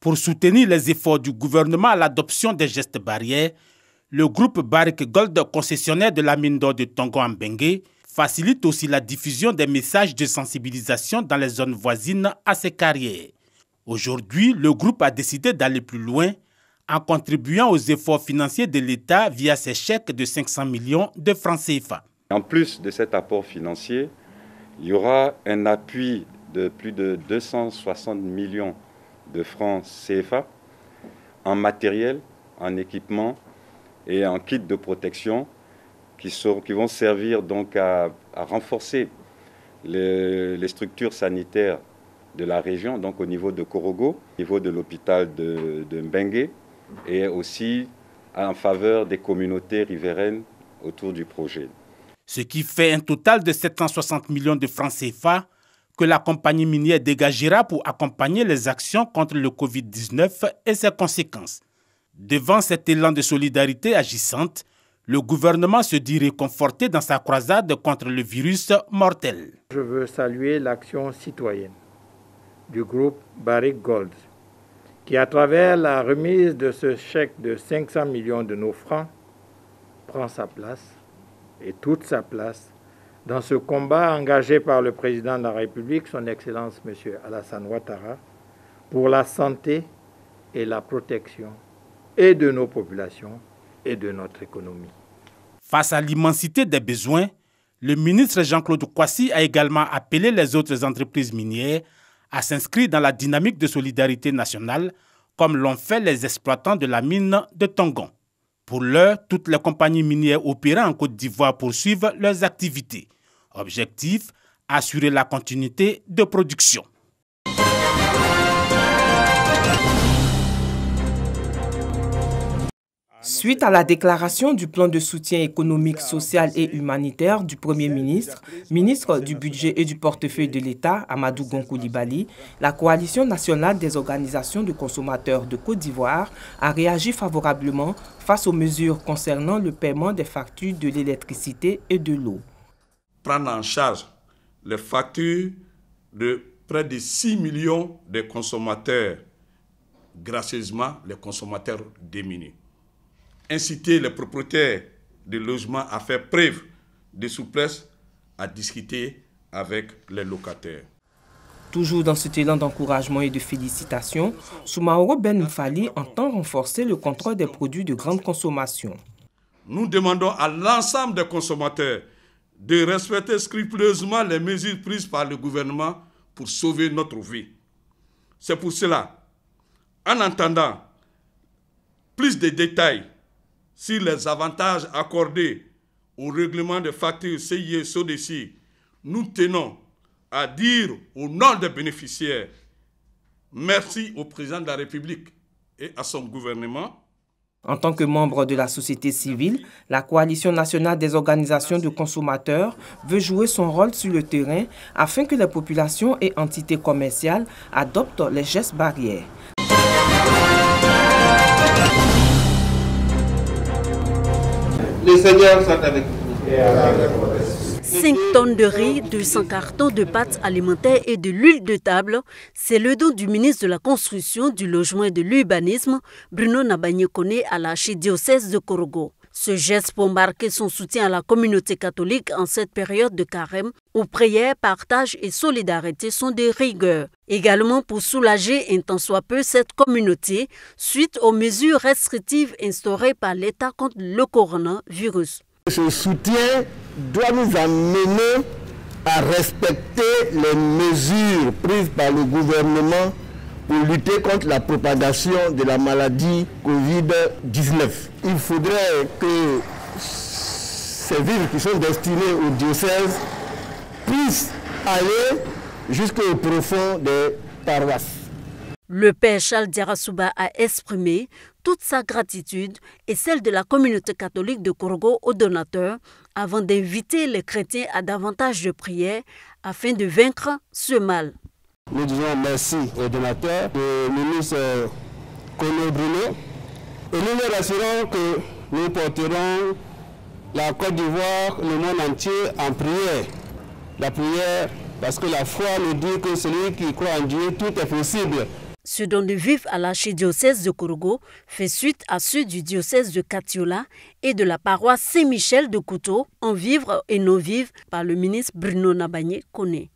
Pour soutenir les efforts du gouvernement à l'adoption des gestes barrières, le groupe Barrick Gold, concessionnaire de la mine d'or de Tongo en Bengué, facilite aussi la diffusion des messages de sensibilisation dans les zones voisines à ces carrières. Aujourd'hui, le groupe a décidé d'aller plus loin en contribuant aux efforts financiers de l'État via ses chèques de 500 millions de francs CFA. En plus de cet apport financier, il y aura un appui de plus de 260 millions de francs CFA en matériel, en équipement et en kit de protection qui vont servir donc à renforcer les structures sanitaires de la région, donc au niveau de Korogo, au niveau de l'hôpital de Mbengue et aussi en faveur des communautés riveraines autour du projet. Ce qui fait un total de 760 millions de francs CFA que la compagnie minière dégagera pour accompagner les actions contre le Covid-19 et ses conséquences. Devant cet élan de solidarité agissante, le gouvernement se dit réconforté dans sa croisade contre le virus mortel. Je veux saluer l'action citoyenne du groupe Barrick Gold, qui à travers la remise de ce chèque de 500 millions de nos francs, prend sa place et toute sa place dans ce combat engagé par le président de la République, son Excellence M. Alassane Ouattara, pour la santé et la protection et de nos populations et de notre économie. Face à l'immensité des besoins, le ministre Jean-Claude Kouassi a également appelé les autres entreprises minières à s'inscrire dans la dynamique de solidarité nationale, comme l'ont fait les exploitants de la mine de Tongon. Pour l'heure, toutes les compagnies minières opérant en Côte d'Ivoire poursuivent leurs activités. Objectif, assurer la continuité de production. Suite à la déclaration du plan de soutien économique, social et humanitaire du Premier ministre, ministre du Budget et du Portefeuille de l'État, Amadou Gon Coulibaly, la Coalition nationale des organisations de consommateurs de Côte d'Ivoire a réagi favorablement face aux mesures concernant le paiement des factures de l'électricité et de l'eau. Prendre en charge les factures de près de 6 millions de consommateurs, gracieusement les consommateurs démunis. Inciter les propriétaires de logements à faire preuve de souplesse, à discuter avec les locataires. Toujours dans cet élan d'encouragement et de félicitations, Soumaoro Ben Mfali entend renforcer le contrôle des produits de grande consommation. Nous demandons à l'ensemble des consommateurs de respecter scrupuleusement les mesures prises par le gouvernement pour sauver notre vie. C'est pour cela, en entendant plus de détails sur les avantages accordés au règlement de factures CIE SODECI, nous tenons à dire au nom des bénéficiaires merci au président de la République et à son gouvernement. En tant que membre de la société civile, la Coalition nationale des organisations de consommateurs veut jouer son rôle sur le terrain afin que les populations et entités commerciales adoptent les gestes barrières. Le Seigneur soit avec vous. 5 tonnes de riz, 200 cartons de pâtes alimentaires et de l'huile de table, c'est le don du ministre de la Construction, du Logement et de l'Urbanisme, Bruno Nabagné-Kone, à l'archidiocèse de Korogo. Ce geste pour marquer son soutien à la communauté catholique en cette période de carême, où prières, partage et solidarité sont des rigueurs. Également pour soulager un tant soit peu cette communauté suite aux mesures restrictives instaurées par l'État contre le coronavirus. Ce soutien doit nous amener à respecter les mesures prises par le gouvernement pour lutter contre la propagation de la maladie Covid-19. Il faudrait que ces vivres qui sont destinés au diocèse puissent aller jusqu'au profond des paroisses. Le père Charles Diarasouba a exprimé toute sa gratitude et celle de la communauté catholique de Korogo aux donateurs avant d'inviter les chrétiens à davantage de prières afin de vaincre ce mal. Nous disons merci aux donateurs, au ministre Kono Bruno, et nous leur assurons que nous porterons la Côte d'Ivoire, le monde entier en prière. La prière, parce que la foi nous dit que celui qui croit en Dieu, tout est possible. Ce don de vivres à l'archidiocèse de Korogo fait suite à ceux du diocèse de Katiola et de la paroisse Saint-Michel de Kouto en vivres et non-vivres par le ministre Bruno Nabagné Koné.